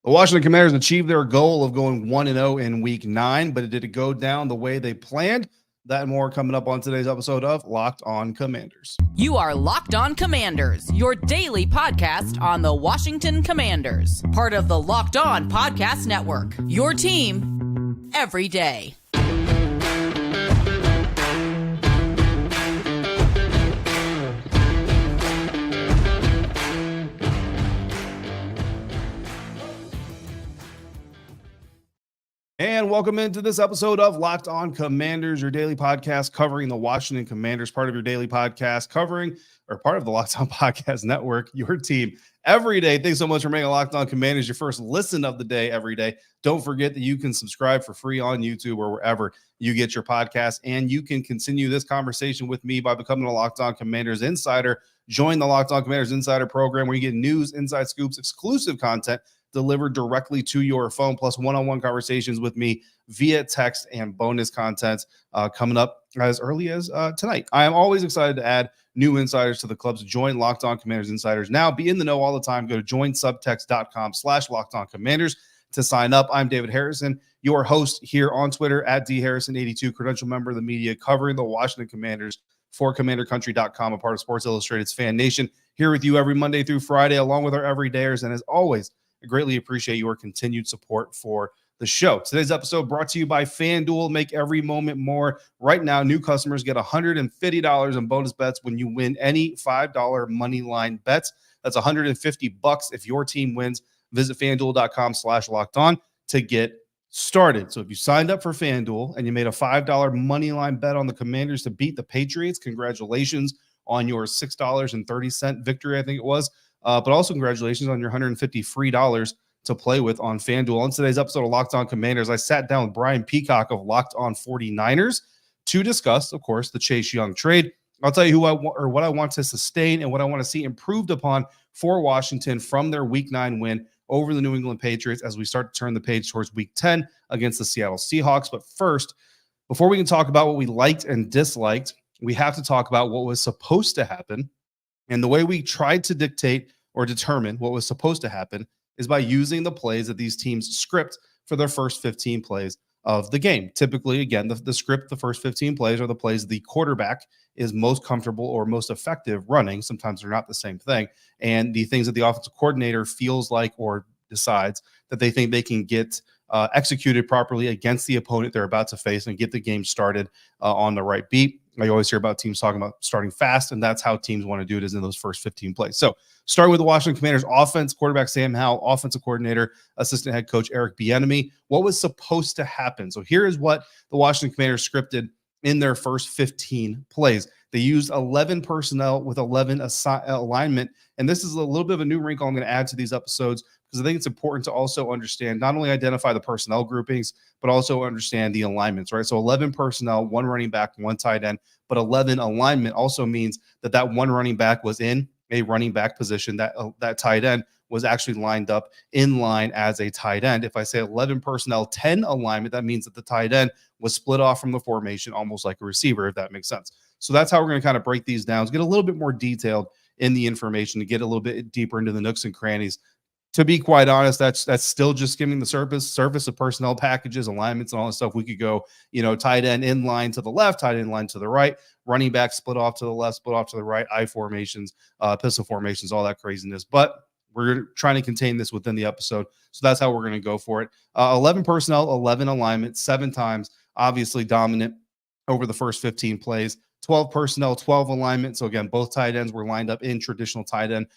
The Washington Commanders achieved their goal of going 1-0 in Week 9, but it didn't go down the way they planned. That and more coming up on today's episode of Locked On Commanders. You are Locked On Commanders, your daily podcast on the Washington Commanders. Part of the Locked On Podcast Network, your team every day. And welcome into this episode of Locked On Commanders, your daily podcast covering the Washington Commanders, part of your daily podcast covering, or part of the Locked On Podcast Network, your team every day. Thanks so much for making Locked On Commanders your first listen of the day every day. Don't forget that you can subscribe for free on YouTube or wherever you get your podcast, and you can continue this conversation with me by becoming a Locked On Commanders Insider. Join the Locked On Commanders Insider program where you get news, inside scoops, exclusive content delivered directly to your phone, plus one-on-one conversations with me via text and bonus content coming up as early as tonight. I am always excited to add new insiders to the clubs. Join Locked On Commanders Insiders now. Be in the know all the time. Go to joinsubtext.com/LockedOnCommanders to sign up. I'm David Harrison, your host here on Twitter at dharrison82, credential member of the media covering the Washington Commanders for CommanderCountry.com, a part of Sports Illustrated's FanNation. Here with you every Monday through Friday, along with our everydayers. And as always, I greatly appreciate your continued support for the show. Today's episode brought to you by FanDuel. Make every moment more. Right now, new customers get $150 in bonus bets when you win any $5 money line bets. That's $150 if your team wins. Visit FanDuel.com/lockedon to get started. So if you signed up for FanDuel and you made a $5 money line bet on the Commanders to beat the Patriots, congratulations on your $6.30 victory, I think it was. But also congratulations on your $150 free to play with on FanDuel. On today's episode of Locked On Commanders, I sat down with Brian Peacock of Locked On 49ers to discuss, of course, the Chase Young trade. I'll tell you what I want to sustain and what I want to see improved upon for Washington from their Week 9 win over the New England Patriots as we start to turn the page towards Week 10 against the Seattle Seahawks. But first, before we can talk about what we liked and disliked, we have to talk about what was supposed to happen. And the way we tried to dictate or determine what was supposed to happen is by using the plays that these teams script for their first 15 plays of the game. Typically, again, the script, the first 15 plays are the plays the quarterback is most comfortable or most effective running. Sometimes they're not the same thing. And the things that the offensive coordinator feels like or decides that they think they can get executed properly against the opponent they're about to face and get the game started on the right beat. I always hear about teams talking about starting fast, and that's how teams want to do it, is in those first 15 plays. So starting with the Washington Commanders offense, quarterback Sam Howell, offensive coordinator, assistant head coach Eric Bieniemy. What was supposed to happen? So here is what the Washington Commanders scripted in their first 15 plays. They used 11 personnel with 11 alignment, and this is a little bit of a new wrinkle I'm going to add to these episodes because I think it's important to also understand, not only identify the personnel groupings, but also understand the alignments, right? So 11 personnel, one running back, one tight end, but 11 alignment also means that one running back was in a running back position, that tight end was actually lined up in line as a tight end. If I say 11 personnel, 10 alignment, that means that the tight end was split off from the formation almost like a receiver, if that makes sense. So that's how we're going to kind of break these down, get a little bit more detailed in the information, to get a little bit deeper into the nooks and crannies. To be quite honest, that's still just skimming the surface of personnel packages, alignments, and all that stuff. We could go, tight end in line to the left, tight end line to the right, running back split off to the left, split off to the right, I formations, pistol formations, all that craziness. But we're trying to contain this within the episode, so that's how we're going to go for it. 11 personnel, 11 alignment, 7 times, obviously dominant over the first 15 plays. 12 personnel, 12 alignment. So again, both tight ends were lined up in traditional tight end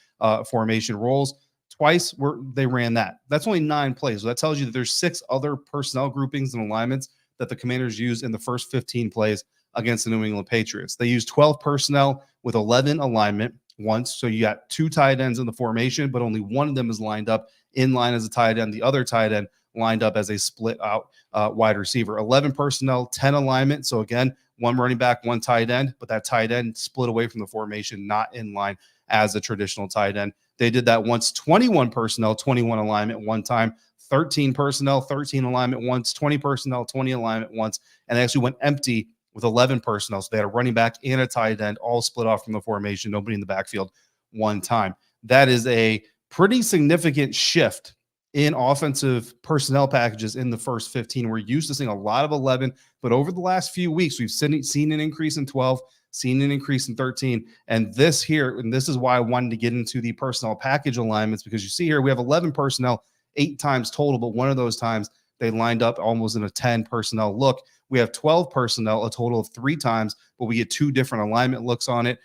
formation roles. Twice they ran that. That's only 9 plays. So that tells you that there's 6 other personnel groupings and alignments that the Commanders used in the first 15 plays against the New England Patriots. They used 12 personnel with 11 alignment once. So you got 2 tight ends in the formation, but only one of them is lined up in line as a tight end. The other tight end lined up as a split out wide receiver. 11 personnel, 10 alignment. So again, 1 running back, 1 tight end, but that tight end split away from the formation, not in line as a traditional tight end. They did that once. 21 personnel, 21 alignment one time, 13 personnel, 13 alignment once, 20 personnel, 20 alignment once, and they actually went empty with 11 personnel. So they had a running back and a tight end all split off from the formation, nobody in the backfield one time. That is a pretty significant shift in offensive personnel packages in the first 15. We're used to seeing a lot of 11, but over the last few weeks, we've seen an increase in 12, seen an increase in 13. And this is why I wanted to get into the personnel package alignments, because you see here, we have 11 personnel 8 times total, but one of those times they lined up almost in a 10 personnel look. We have 12 personnel, a total of 3 times, but we get 2 different alignment looks on it.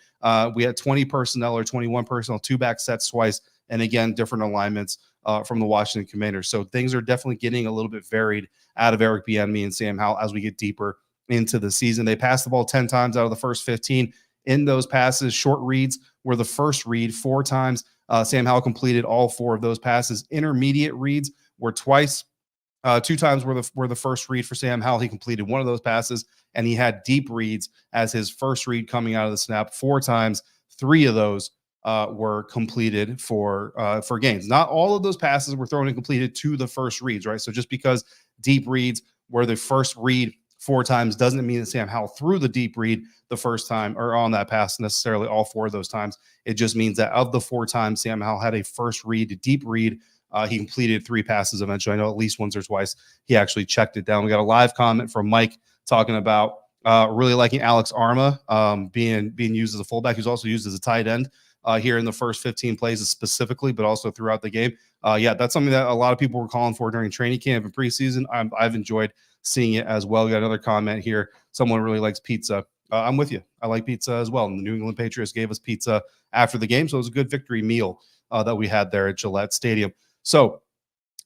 We had 20 personnel or 21 personnel, 2 back sets twice, and again, different alignments from the Washington Commanders. So things are definitely getting a little bit varied out of Eric Bieniemy and Sam Howell as we get deeper into the season. They passed the ball 10 times out of the first 15. In those passes, short reads were the first read 4 times. Sam Howell completed all 4 of those passes. Intermediate reads were twice. 2 times were the first read for Sam Howell. He completed 1 of those passes, and he had deep reads as his first read coming out of the snap 4 times. 3 of those were completed for gains. Not all of those passes were thrown and completed to the first reads, right? So just because deep reads were the first read 4 times doesn't mean that Sam Howell threw the deep read the first time or on that pass necessarily all 4 of those times. It just means that of the 4 times Sam Howell had a first read, a deep read, he completed 3 passes eventually. I know at least once or twice he actually checked it down. We got a live comment from Mike talking about really liking Alex Arma being used as a fullback. He's also used as a tight end here in the first 15 plays specifically, but also throughout the game. Yeah, that's something that a lot of people were calling for during training camp and preseason. I've enjoyed seeing it as well. We got another comment here. Someone really likes pizza. I'm with you. I like pizza as well. And the New England Patriots gave us pizza after the game, so it was a good victory meal that we had there at Gillette Stadium. So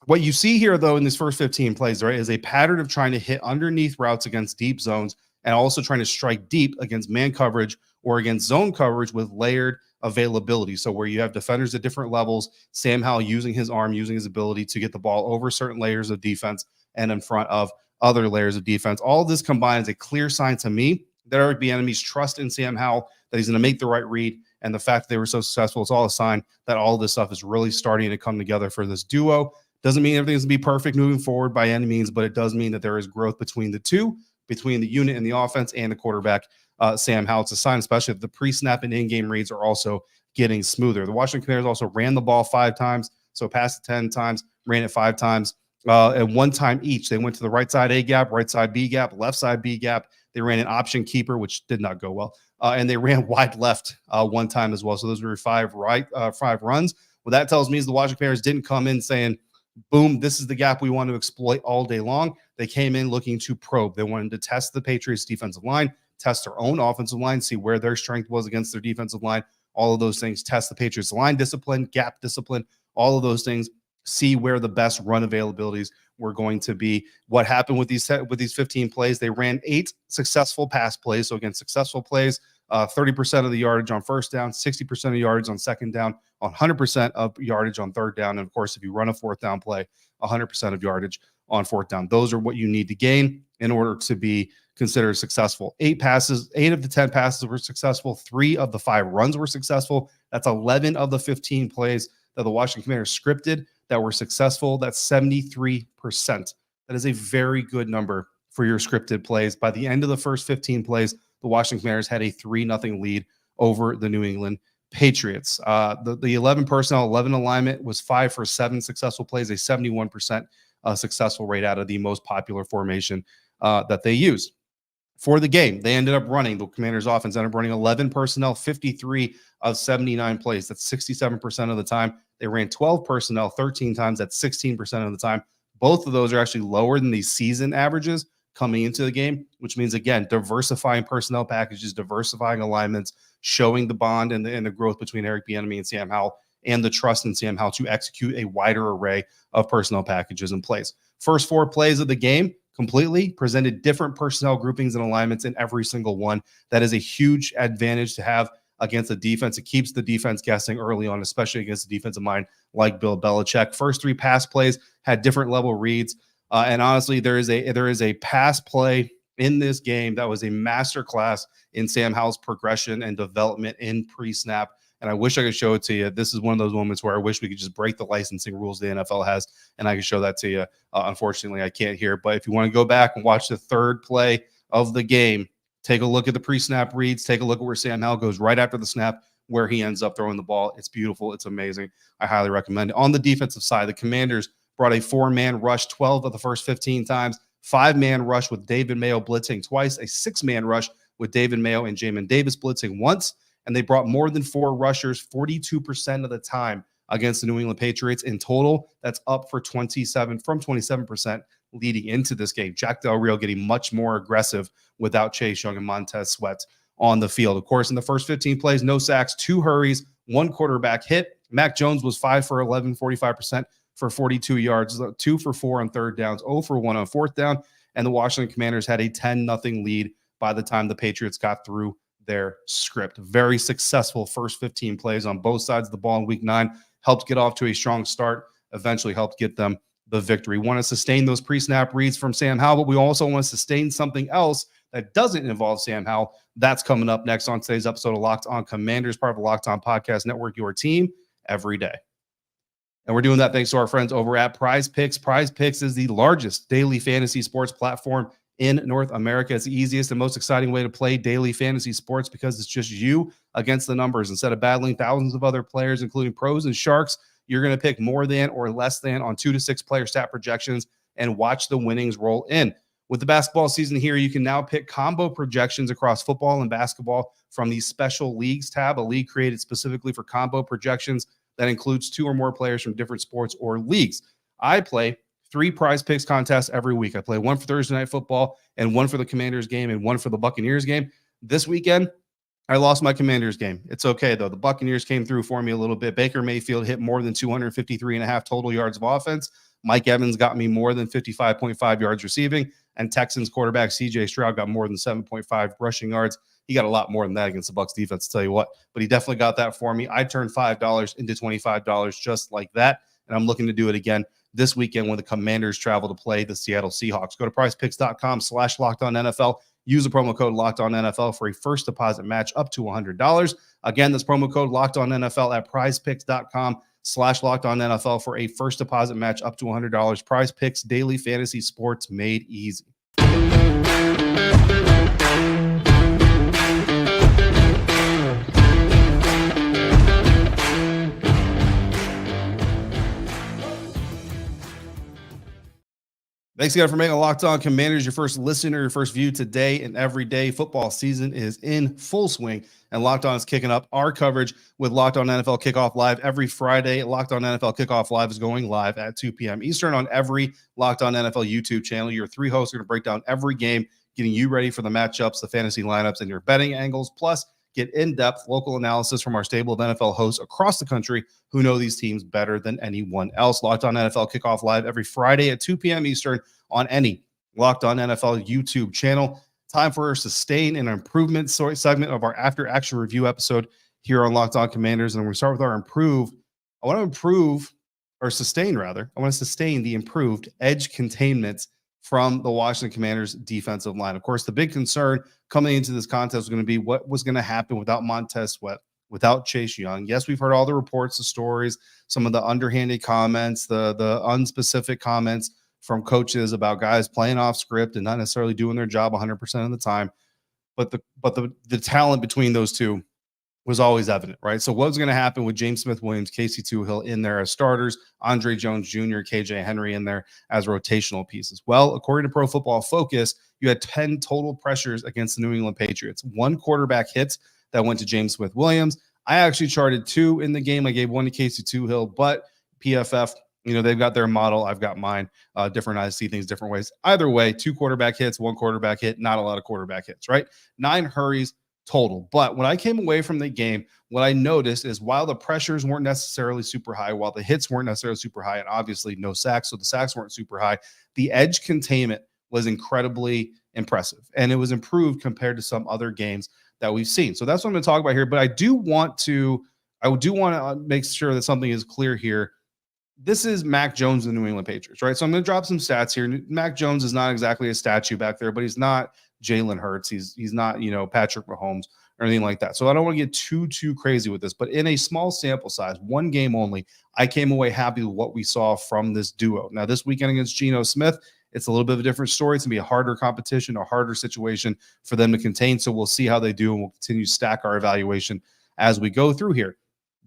what you see here, though, in these first 15 plays, right, is a pattern of trying to hit underneath routes against deep zones and also trying to strike deep against man coverage or against zone coverage with layered availability. So where you have defenders at different levels, Sam Howell using his arm, using his ability to get the ball over certain layers of defense and in front of other layers of defense. All of this combined is a clear sign to me that Eric Bieniemy's trust in Sam Howell, that he's going to make the right read, and the fact that they were so successful, it's all a sign that all of this stuff is really starting to come together for this duo. Doesn't mean everything's going to be perfect moving forward by any means, but it does mean that there is growth between the two, between the unit and the offense and the quarterback, Sam Howell. It's a sign, especially that the pre-snap and in-game reads are also getting smoother. The Washington Commanders also ran the ball 5 times, so passed it 10 times, ran it 5 times, and 1 time each. They went to the right side A gap, right side B gap, left side B gap. They ran an option keeper, which did not go well. And they ran wide left 1 time as well. So those were 5 runs. What that tells me is the Washington Commanders didn't come in saying, boom, this is the gap we want to exploit all day long. They came in looking to probe. They wanted to test the Patriots defensive line, test their own offensive line, see where their strength was against their defensive line, all of those things, test the Patriots line discipline, gap discipline, all of those things, see where the best run availabilities were going to be. What happened with these 15 plays? They ran 8 successful pass plays. So again, successful plays, 30% of the yardage on first down, 60% of yards on second down, 100% of yardage on third down. And of course, if you run a 4th down play, 100% of yardage on 4th down. Those are what you need to gain in order to be considered successful. 8 of the 10 passes were successful. 3 of the 5 runs were successful. That's 11 of the 15 plays that the Washington Commanders scripted that were successful. That's 73%. That is a very good number for your scripted plays. By the end of the first 15 plays, the Washington Commanders had a 3-0 lead over the New England Patriots. The 11 personnel, 11 alignment was 5 for 7 successful plays, a 71% successful rate out of the most popular formation that they used. For the game, they ended up running, the Commanders offense ended up running 11 personnel, 53 of 79 plays. That's 67% of the time. They ran 12 personnel 13 times. That's 16% of the time. Both of those are actually lower than the season averages coming into the game, which means, again, diversifying personnel packages, diversifying alignments, showing the bond and the growth between Eric Bieniemy and Sam Howell, and the trust in Sam Howell to execute a wider array of personnel packages and plays. First 4 plays of the game completely presented different personnel groupings and alignments in every single one. That is a huge advantage to have against the defense. It keeps the defense guessing early on, especially against the defensive mind like Bill Belichick. First 3 pass plays had different level reads. And honestly, there is a pass play in this game that was a masterclass in Sam Howell's progression and development in pre-snap. And I wish I could show it to you. This is one of those moments where I wish we could just break the licensing rules the NFL has, and I can show that to you. Unfortunately, I can't here. But if you want to go back and watch the 3rd play of the game, take a look at the pre-snap reads. Take a look at where Sam Howell goes right after the snap, where he ends up throwing the ball. It's beautiful. It's amazing. I highly recommend it. On the defensive side, the Commanders brought a 4-man rush 12 of the first 15 times, 5-man rush with David Mayo blitzing twice, a 6-man rush with David Mayo and Jamin Davis blitzing once, and they brought more than 4 rushers 42% of the time against the New England Patriots. In total, that's up from 27% leading into this game. Jack Del Rio getting much more aggressive without Chase Young and Montez Sweat on the field. Of course, in the first 15 plays, no sacks, 2 hurries, 1 quarterback hit. Mac Jones was 5 for 11, 45% for 42 yards, 2 for 4 on third downs, 0 for 1 on fourth down, and the Washington Commanders had a 10-0 lead by the time the Patriots got through their script. Very successful first 15 plays on both sides of the ball in week 9, helped get off to a strong start, eventually helped get them the victory. We want to sustain those pre-snap reads from Sam Howell, but we also want to sustain something else that doesn't involve Sam Howell. That's coming up next on today's episode of Locked On Commanders, part of the Locked On Podcast Network, your team every day. And we're doing that thanks to our friends over at Prize Picks. Prize Picks is the largest daily fantasy sports platform in North America. It's the easiest and most exciting way to play daily fantasy sports because it's just you against the numbers. Instead of battling thousands of other players, including pros and sharks, you're going to pick more than or less than on 2 to 6 player stat projections and watch the winnings roll in. With the basketball season here, you can now pick combo projections across football and basketball from the Special Leagues tab, a league created specifically for combo projections that includes 2 or more players from different sports or leagues. I play 3 Prize Picks contests every week. I play 1 for Thursday Night Football and 1 for the Commanders game and 1 for the Buccaneers game. This weekend, I lost my Commanders game. It's okay, though. The Buccaneers came through for me a little bit. Baker Mayfield hit more than 253.5 total yards of offense. Mike Evans got me more than 55.5 yards receiving. And Texans quarterback C.J. Stroud got more than 7.5 rushing yards. He got a lot more than that against the Bucs defense, to tell you what. But he definitely got that for me. I turned $5 into $25 just like that. And I'm looking to do it again this weekend when the Commanders travel to play the Seattle Seahawks. Go to prizepicks.com/LockedOnNFL. Use the promo code LockedOnNFL for a first deposit match up to $100. Again, this promo code LockedOnNFL at prizepicks.com/LockedOnNFL for a first deposit match up to $100. Prize Picks, daily fantasy sports made easy. Thanks again for making Locked On Commanders your first listener, your first view today and every day. Football season is in full swing, and Locked On is kicking up our coverage with Locked On NFL Kickoff Live every Friday. Locked On NFL Kickoff Live is going live at 2 p.m. Eastern on every Locked On NFL YouTube channel. Your 3 hosts are going to break down every game, getting you ready for the matchups, the fantasy lineups, and your betting angles. Plus, get in-depth local analysis from our stable of NFL hosts across the country who know these teams better than anyone else. Locked On NFL Kickoff Live every Friday at 2 p.m. Eastern on any Locked On NFL YouTube channel. Time for a sustain and improvement segment of our after-action review episode here on Locked On Commanders. And we start with our improve. I want to sustain the improved edge containment from the Washington Commanders defensive line. Of course, the big concern coming into this contest was going to be what was going to happen without Montez Sweat, without Chase Young. Yes, we've heard all the reports, the stories, some of the underhanded comments, the unspecific comments from coaches about guys playing off script and not necessarily doing their job 100% of the time. But the talent between those two was always evident, right? So what was going to happen with James Smith-Williams, Casey Toohill in there as starters, Andre Jones Jr., KJ Henry in there as rotational pieces? Well, according to Pro Football Focus, you had 10 total pressures against the New England Patriots. 1 quarterback hit that went to James Smith-Williams. I actually charted 2 in the game. I gave 1 to Casey Toohill, but PFF, they've got their model. I've got mine. Different eyes see things different ways. Either way, 2 quarterback hits, 1 quarterback hit, not a lot of quarterback hits, right? 9 hurries total. But when I came away from the game, what I noticed is while the pressures weren't necessarily super high, while the hits weren't necessarily super high, and obviously no sacks, so the sacks weren't super high, the edge containment was incredibly impressive. And it was improved compared to some other games that we've seen. So that's what I'm going to talk about here. But I do want to make sure that something is clear here. This is Mac Jones and the New England Patriots, right? So I'm going to drop some stats here. Mac Jones is not exactly a statue back there, but he's not Jalen Hurts. He's not, Patrick Mahomes or anything like that. So I don't want to get too crazy with this, but in a small sample size, 1 game only, I came away happy with what we saw from this duo. Now, this weekend against Geno Smith, it's a little bit of a different story. It's going to be a harder competition, a harder situation for them to contain. So we'll see how they do, and we'll continue to stack our evaluation as we go through here.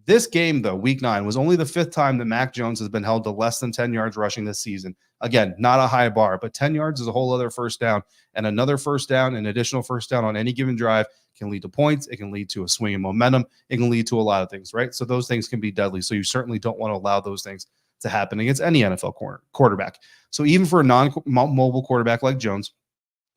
This game, though, week 9, was only the 5th time that Mac Jones has been held to less than 10 yards rushing this season. Again, not a high bar, but 10 yards is a whole other first down. And another first down, an additional first down on any given drive can lead to points. It can lead to a swing in momentum. It can lead to a lot of things, right? So those things can be deadly. So you certainly don't want to allow those things to happen against any NFL quarterback. So even for a non-mobile quarterback like Jones,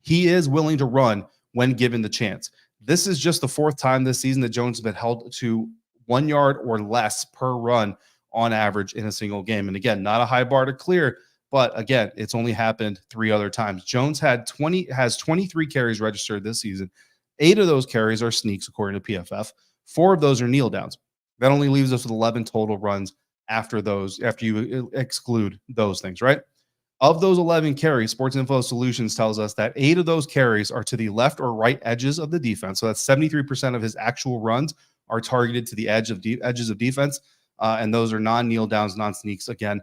he is willing to run when given the chance. This is just the 4th time this season that Jones has been held to 1 yard or less per run on average in a single game. And again, not a high bar to clear, but again, it's only happened 3 other times. Jones has 23 carries registered this season. 8 of those carries are sneaks, according to PFF. 4 of those are kneel downs. That only leaves us with 11 total runs after you exclude those things, right? Of those 11 carries, Sports Info Solutions tells us that 8 of those carries are to the left or right edges of the defense. So that's 73% of his actual runs are targeted to the edges of defense. And those are non-kneel downs, non-sneaks, again,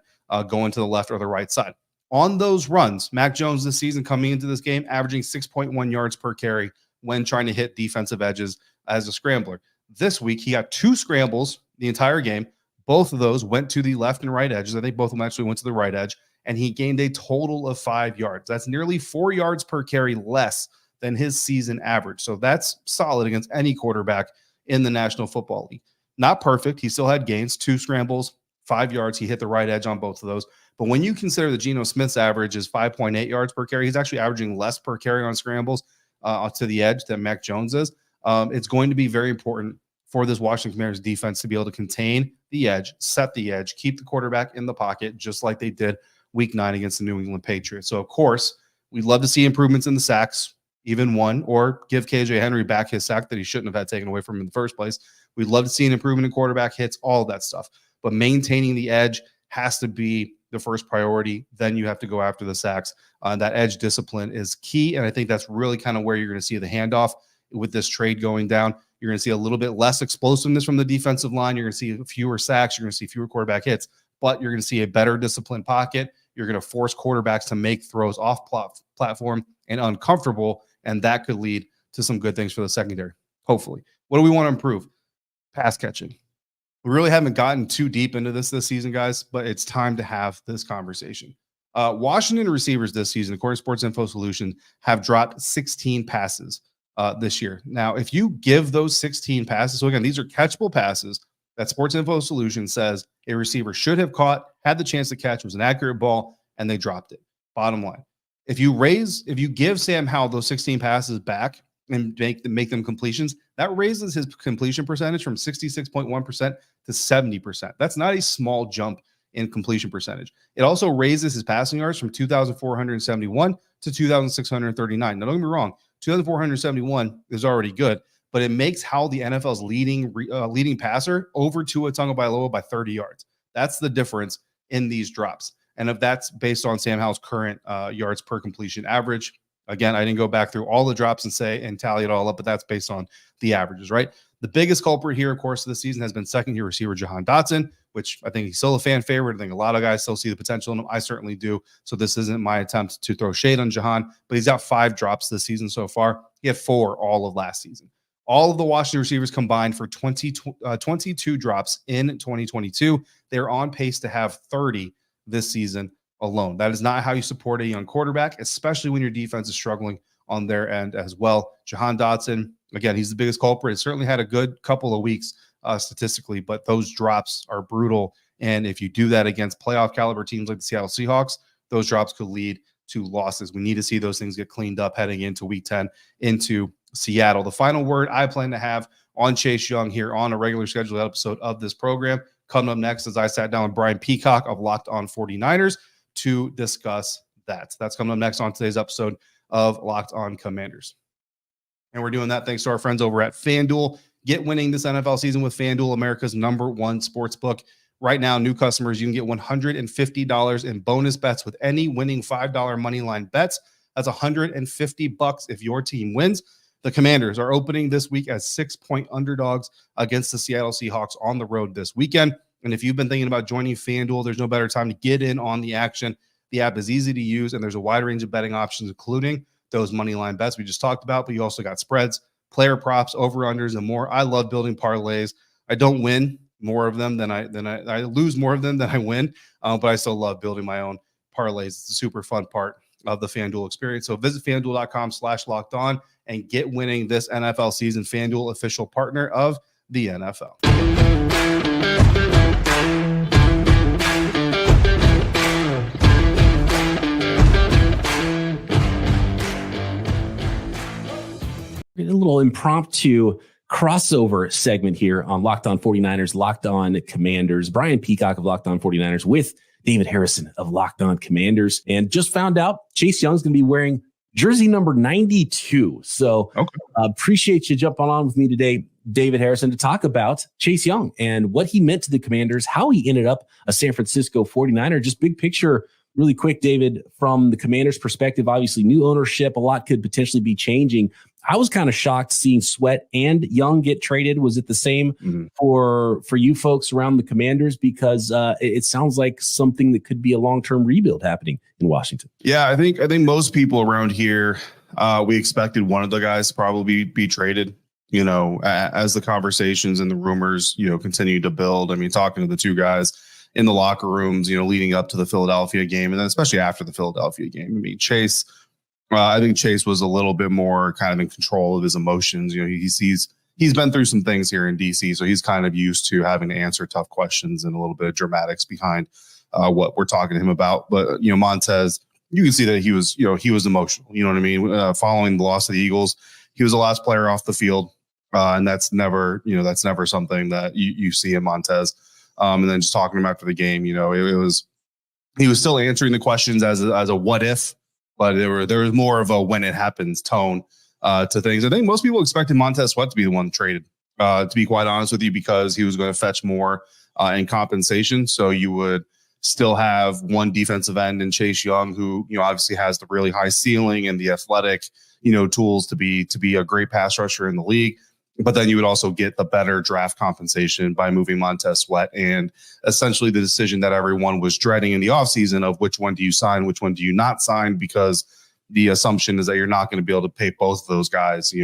going to the left or the right side. On those runs, Mac Jones this season coming into this game, averaging 6.1 yards per carry when trying to hit defensive edges as a scrambler. This week, he got 2 scrambles the entire game. Both of those went to the left and right edges. I think both of them actually went to the right edge. And he gained a total of 5 yards. That's nearly 4 yards per carry less than his season average. So that's solid against any quarterback in the National Football League. Not perfect. He still had gains, 2 scrambles, 5 yards. He hit the right edge on both of those. But when you consider that Geno Smith's average is 5.8 yards per carry, he's actually averaging less per carry on scrambles to the edge than Mac Jones is. It's going to be very important for this Washington Commanders defense to be able to contain the edge, set the edge, keep the quarterback in the pocket, just like they did week 9 against the New England Patriots. So, of course, we'd love to see improvements in the sacks, even one, or give KJ Henry back his sack that he shouldn't have had taken away from him in the first place. We'd love to see an improvement in quarterback hits, all of that stuff. But maintaining the edge has to be the first priority. Then you have to go after the sacks. That edge discipline is key, and I think that's really kind of where you're going to see the handoff with this trade going down. You're going to see a little bit less explosiveness from the defensive line. You're going to see fewer sacks. You're going to see fewer quarterback hits, but you're going to see a better disciplined pocket. You're going to force quarterbacks to make throws off platform and uncomfortable, and that could lead to some good things for the secondary, hopefully. What do we want to improve? Pass catching. We really haven't gotten too deep into this season, guys, but it's time to have this conversation. Washington receivers this season, according to Sports Info Solutions, have dropped 16 passes this year. Now, if you give those 16 passes, so again, these are catchable passes that Sports Info Solutions says a receiver should have caught, had the chance to catch, was an accurate ball, and they dropped it. Bottom line, if you give Sam Howell those 16 passes back and make them completions, that raises his completion percentage from 66.1% to 70%. That's not a small jump in completion percentage. It also raises his passing yards from 2,471 to 2,639. Now, don't get me wrong, 2,471 is already good, but it makes Howell the NFL's leading passer over Tua Tagovailoa by 30 yards. That's the difference in these drops. And if that's based on Sam Howell's current yards per completion average, again, I didn't go back through all the drops and tally it all up, but that's based on the averages, right? The biggest culprit here, of course, of the season has been second-year receiver Jahan Dotson, which I think he's still a fan favorite. I think a lot of guys still see the potential in him. I certainly do. So this isn't my attempt to throw shade on Jahan, but he's got 5 drops this season so far. He had 4 all of last season. All of the Washington receivers combined for 22 drops in 2022. They're on pace to have 30 this season alone. That is not how you support a young quarterback, especially when your defense is struggling on their end as well. Jahan Dotson, again, he's the biggest culprit. He certainly had a good couple of weeks statistically, but those drops are brutal. And if you do that against playoff caliber teams like the Seattle Seahawks, those drops could lead to losses. We need to see those things get cleaned up heading into week 10 into Seattle. The final word I plan to have on Chase Young here on a regular scheduled episode of this program. Coming up next, as I sat down with Brian Peacock of Locked On 49ers to discuss that. That's coming up next on today's episode of Locked On Commanders. And we're doing that thanks to our friends over at FanDuel. Get winning this NFL season with FanDuel, America's #1 sports book. Right now, new customers, you can get $150 in bonus bets with any winning $5 money line bets. That's $150 if your team wins. The Commanders are opening this week as 6-point underdogs against the Seattle Seahawks on the road this weekend. And if you've been thinking about joining FanDuel, there's no better time to get in on the action. The app is easy to use, and there's a wide range of betting options, including those money line bets we just talked about, but you also got spreads, player props, over-unders, and more. I love building parlays. I don't win more of them than I lose more of them than I win. But I still love building my own parlays. It's a super fun part of the FanDuel experience. So visit FanDuel.com/lockedon and get winning this NFL season. FanDuel, official partner of the NFL. A little impromptu crossover segment here on Locked On 49ers, Locked On Commanders. Brian Peacock of Locked On 49ers with David Harrison of Locked On Commanders. And just found out Chase Young's going to be wearing jersey number 92. So appreciate you jumping on with me today, David Harrison, to talk about Chase Young and what he meant to the Commanders, how he ended up a San Francisco 49er. Just big picture, really quick, David, from the Commanders' perspective. Obviously, new ownership, a lot could potentially be changing. I was kind of shocked seeing Sweat and Young get traded. Was it the same for you folks around the Commanders? Because it sounds like something that could be a long-term rebuild happening in Washington. Yeah, I think most people around here, we expected one of the guys to probably be traded, as the conversations and the rumors, continue to build. I mean, talking to the two guys in the locker rooms, leading up to the Philadelphia game, and then especially after the Philadelphia game. I mean, Chase, I think Chase was a little bit more kind of in control of his emotions. He's been through some things here in DC, so he's kind of used to having to answer tough questions and a little bit of dramatics behind what we're talking to him about. But Montez, you can see that he was emotional. You know what I mean? Following the loss of the Eagles, he was the last player off the field, and that's never something that you see in Montez. And then just talking to him after the game, he was still answering the questions as a what if. But there was more of a when it happens tone to things. I think most people expected Montez Sweat to be the one traded, to be quite honest with you, because he was going to fetch more in compensation. So you would still have one defensive end in Chase Young, who obviously has the really high ceiling and the athletic tools to be a great pass rusher in the league. But then you would also get the better draft compensation by moving Montez Sweat, and essentially the decision that everyone was dreading in the offseason of which one do you sign, which one do you not sign, because the assumption is that you're not going to be able to pay both of those guys,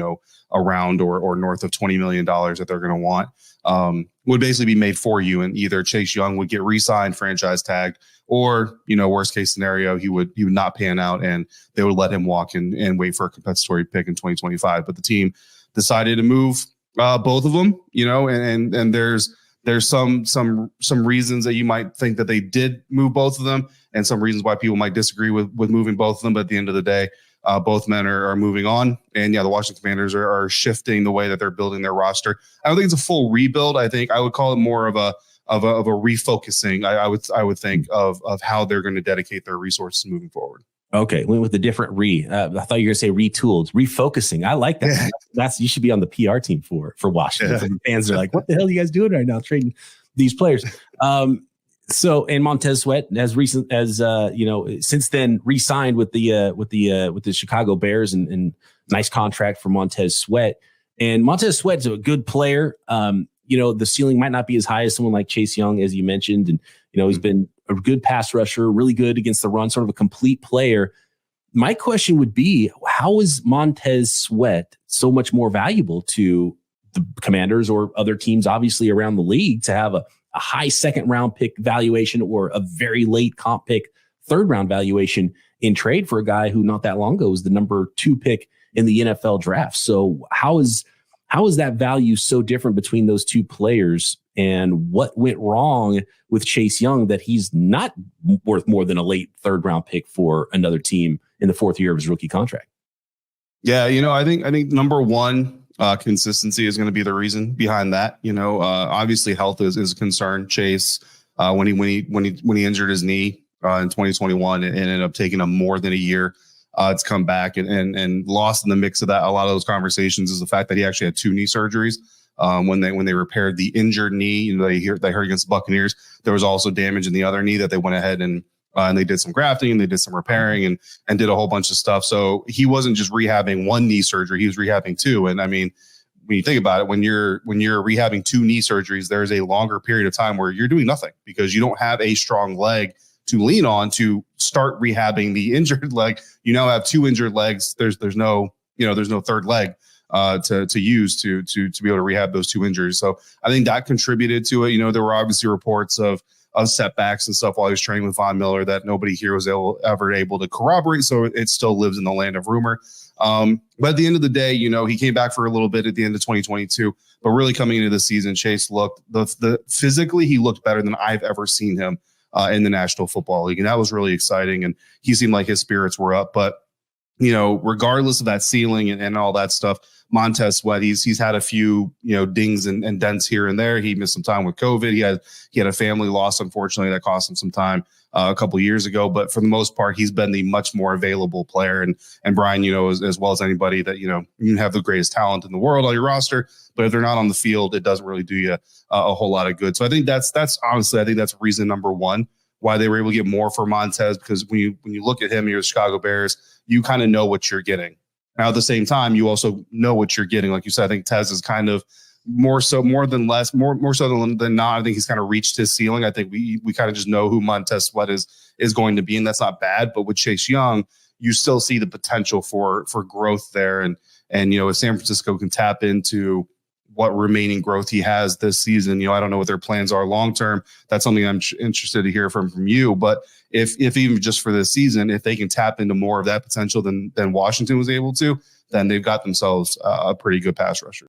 around or north of $20 million that they're going to want, would basically be made for you. And either Chase Young would get re-signed, franchise tagged, or, worst case scenario, he would not pan out and they would let him walk and wait for a compensatory pick in 2025. But the team decided to move both of them, and there's some reasons that you might think that they did move both of them, and some reasons why people might disagree with moving both of them. But at the end of the day, both men are moving on, and the Washington Commanders are shifting the way that they're building their roster. I don't think it's a full rebuild. I think I would call it more of a refocusing. I would think of how they're going to dedicate their resources moving forward. Okay, went with a different I thought you were going to say retooled, refocusing. I like that. Yeah. You should be on the PR team for Washington. Yeah. And fans are like, "What the hell are you guys doing right now, trading these players?" And Montez Sweat, as recent as since then, re-signed with the Chicago Bears, and nice contract for Montez Sweat. And Montez Sweat's a good player. The ceiling might not be as high as someone like Chase Young, as you mentioned, and he's been a good pass rusher, really good against the run, sort of a complete player. My question would be, how is Montez Sweat so much more valuable to the Commanders or other teams, obviously around the league, to have a high second round pick valuation or a very late comp pick, third round valuation in trade for a guy who not that long ago was the number 2 pick in the NFL draft? So how is that value so different between those two players, and what went wrong with Chase Young that he's not worth more than a late third round pick for another team in the 4th year of his rookie contract? Yeah, I think number one, consistency is going to be the reason behind that. Obviously health is a concern. Chase, when he injured his knee in 2021, it ended up taking him more than a year to come back, and lost in the mix of that. A lot of those conversations is the fact that he actually had 2 knee surgeries. When they repaired the injured knee, they heard against the Buccaneers, there was also damage in the other knee that they went ahead and they did some grafting, and they did some repairing, and did a whole bunch of stuff. So he wasn't just rehabbing 1 knee surgery; he was rehabbing 2. And I mean, when you think about it, when you're rehabbing 2 knee surgeries, there's a longer period of time where you're doing nothing because you don't have a strong leg to lean on to start rehabbing the injured leg. You now have 2 injured legs. There's no third leg to use to be able to rehab those 2 injuries. So I think that contributed to it. There were obviously reports of setbacks and stuff while he was training with Von Miller that nobody here was ever able to corroborate. So it still lives in the land of rumor. But at the end of the day, he came back for a little bit at the end of 2022, but really coming into the season, Chase looked physically, he looked better than I've ever seen him in the National Football League. And that was really exciting. And he seemed like his spirits were up, but regardless of that ceiling and all that stuff, Montez Sweat, he's had a few, dings and dents here and there. He missed some time with COVID. He had a family loss, unfortunately, that cost him some time a couple of years ago. But for the most part, he's been the much more available player. And Brian, as well as anybody that, you have the greatest talent in the world on your roster, but if they're not on the field, it doesn't really do you a whole lot of good. So I think that's honestly, I think that's reason number one why they were able to get more for Montez, because when you look at him, you're the Chicago Bears, you kind of know what you're getting. Now, at the same time, you also know what you're getting. Like you said, I think Tez is kind of more so than not. I think he's kind of reached his ceiling. I think we kind of just know who Montez Sweat is going to be, and that's not bad. But with Chase Young, you still see the potential for growth there. And if San Francisco can tap into what remaining growth he has this season, I don't know what their plans are long term. That's something I'm interested to hear from you. But if even just for this season, if they can tap into more of that potential than Washington was able to, then they've got themselves a pretty good pass rusher.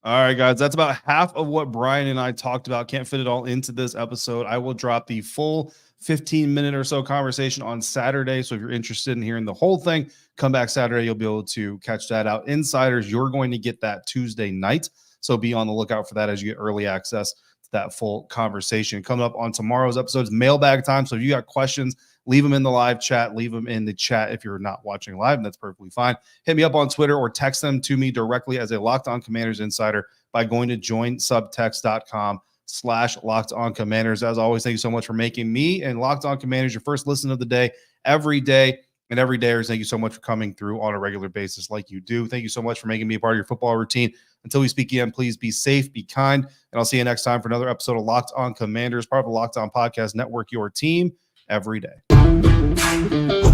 All right, guys, that's about half of what Brian and I talked about. Can't fit it all into this episode. I will drop the full 15-minute or so conversation on Saturday. So if you're interested in hearing the whole thing, come back Saturday. You'll be able to catch that out. Insiders, you're going to get that Tuesday night. So be on the lookout for that as you get early access to that full conversation. Coming up on tomorrow's episode is mailbag time. So if you got questions, leave them in the live chat. Leave them in the chat if you're not watching live, and that's perfectly fine. Hit me up on Twitter or text them to me directly as a Locked On Commanders insider by going to joinsubtext.com/LockedOnCommanders. As always, thank you so much for making me and Locked On Commanders your first listen of the day every day. And every day, thank you so much for coming through on a regular basis like you do. Thank you so much for making me a part of your football routine. Until we speak again, please be safe, be kind, and I'll see you next time for another episode of Locked On Commanders, part of the Locked On Podcast Network, your team every day.